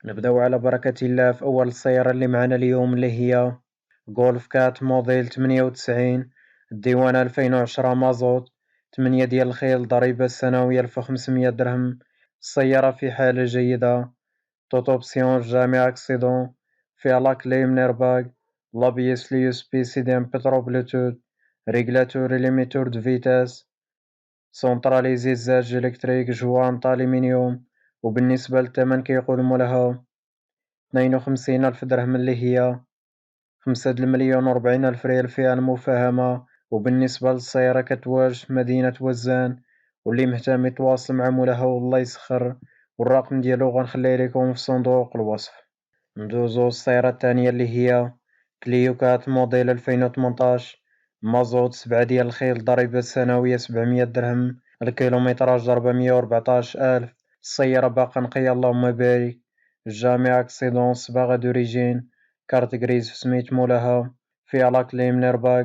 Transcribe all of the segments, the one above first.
نبدأ على بركة الله في أول السيارة اللي معنا اليوم اللي هي جولف كات موديل 98 الديوان 2010 مازوت 8 ديال الخيل ضريبة السنوية 1500 درهم. السيارة في حالة جيدة، توت اوبسيون جامع اكسيدون، فيها لاكلي من ايرباغ، لابيس لي USB سي دي ام بترو بلوتوث، ريغلاتوري ليميتور دو فيتاس، سونتراليزي الزاج الكتريك، جوانط الومنيوم. وبالنسبة للثمن كيقول مولها 52,000 درهم اللي هي 5,040,000 ريال فئة المفاهمة. وبالنسبة للسيارة كتواجد في مدينة وزان، واللي مهتم يتواصل مع مولاها والله يسخر، والرقم ديالو غنخليه ليكم في صندوق الوصف. ندوزو السيارة الثانية اللي هي كليو كات موديل 2018 مازوت 7 ديال الخيل ضريبة سنوية 700 درهم، الكيلومتراج 414,000. السيارة باقا نقية اللهم بارك، جامع اكسيدون صباغة دوريجين، كارت غريز في سميت مولاها، فيها لاكلي من ايرباغ،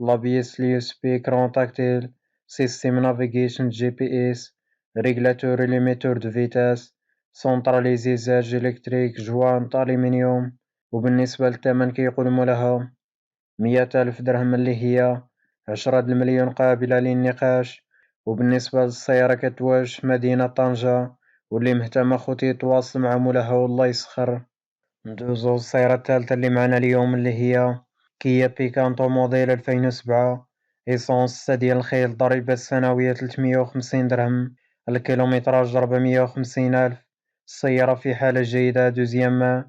لابيس لي USB كرون تاكتيل، سيستيم نافيغيشن GPS، ريغلاتوري ليميتور دو فيتاس، سونتراليزي زاج إلكتريك، جوانط ألمنيوم. وبالنسبة للثمن كيقول مولاها 100,000 درهم اللي هي 10 المليون قابلة للنقاش. وبالنسبة للسيارة كتواجد في مدينة طنجة، واللي مهتم أخوتي يتواصل مع مولاها والله يسخر. ندوزو السيارة الثالثة اللي معنا اليوم اللي هي كيا بيكانتو موديل 2007 إيسونس 6 ديال الخيل ضريبة السنوية 350 درهم، الكيلومتراج 450,000. السيارة في حالة جيدة دوزيام مان،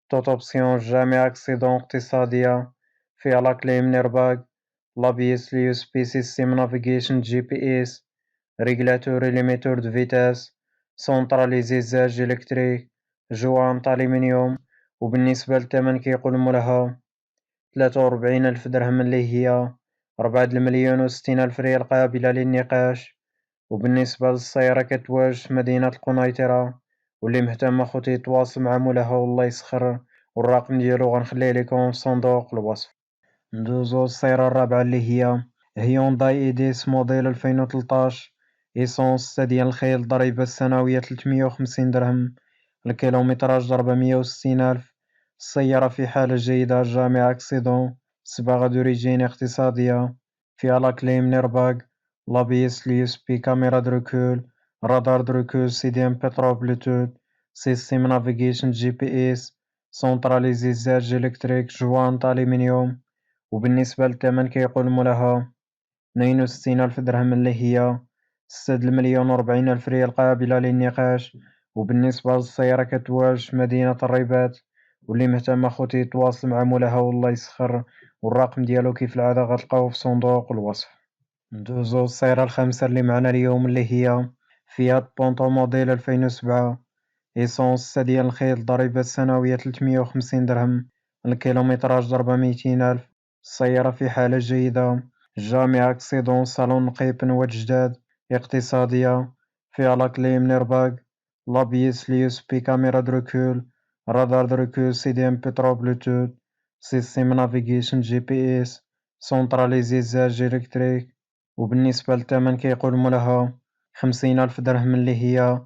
توت اوبسيون جامع اكسيدون اقتصادية، فيها لاكلي من ايرباغ، لابيس لي USB سيستيم نافيغيشن GPS، ريغلاتوري ليميتور دو فيتاس، سونتراليزي زاج إلكتريك، جوانط ألمنيوم. وبالنسبة للثمن كيقول مولاها 43,000 درهم اللي هي 4,060,000 ريال قابلة للنقاش. وبالنسبة للسيارة كتواجد في مدينة القنيطرة، واللي مهتم أخوتي يتواصل مع مولاها والله يسخر، والرقم ديالو غنخليه ليكم في صندوق الوصف. ندوزو السيارة الرابعة اللي هي هيونداي ايديس موديل 2013 إيسونس 6 ديال الخيل ضريبة السنوية 350 درهم، الكيلومتراج 460,000. السيارة في حالة جيدة، جامع اكسيدون، صباغة دوريجين اقتصادية، فيها لاكلي من ايرباغ، لابيس لي USB كاميرا دروكول، رادار دروكول سي دي ام بترو بلوتوث، سيستيم نافيغيشن GPS، سونتراليزي زاج إلكتريك، جوانط ألمنيوم. وبالنسبة للثمن كيقول مولاها 62,000 درهم اللي هي 6,040,000 ريال قابلة للنقاش. وبالنسبة للسيارة كتواجد في مدينة الرباط، واللي مهتم أخوتي يتواصل مع مولاها والله يسخر، والرقم ديالو كيف العادة غتلقاوه في صندوق الوصف. ندوزو السيارة الخامسة اللي معنا اليوم اللي هي فيات بونتو موديل 2007 إيسونس 6 ديال الخيل ضريبة السنوية 350 درهم، الكيلومتراج 400,000. السيارة في حالة جيدة، جامع اكسيدون، صالون نقي بنوات جداد، اقتصادية، فيها لاكلي من ايرباغ، لابيس لي USB كاميرا دروكول، رادار دروكول سي دي ام بترو بلوتوث، سيستيم نافيغيشن GPS، سونتراليزي زاج إلكتريك. وبالنسبة للثمن كيقول مولاها 50,000 درهم اللي هي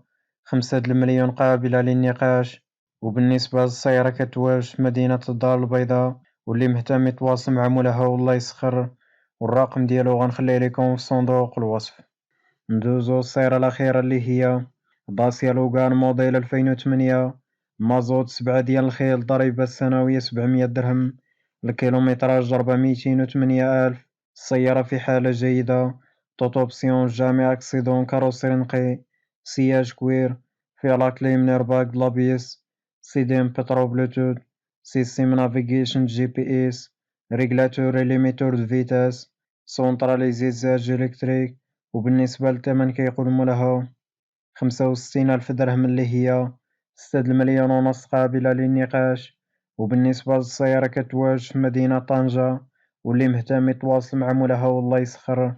5 المليون قابلة للنقاش. وبالنسبة للسيارة كتواجد في مدينة الدار البيضاء، واللي مهتم يتواصل مع مولاها والله يسخر، والرقم ديالو غنخليه ليكم في صندوق الوصف. ندوزو السيارة الأخيرة اللي هي داسيا لوغان موديل 2008 مازوت 7 ديال الخيل ضريبة السنوية 700 درهم، الكيلومتراج 408,000. السيارة في حالة جيدة، توت اوبسيون جامع اكسيدون، كاروسري نقي، سياج كوير، فيها لاكلي من ايرباغ، لابيس، سي دي ام بترو بلوتوث، سيستيم نافيغيشن GPS، ريغلاتوري ليميتور دو فيتاس، سونتراليزي زاج إلكتريك. وبالنسبة للثمن كيقول مولاها 65,000 درهم اللي هي 6,1,500,000 قابلة للنقاش. وبالنسبة للسيارة كتواجد في مدينة طنجة، واللي مهتم يتواصل مع مولاها والله يسخر،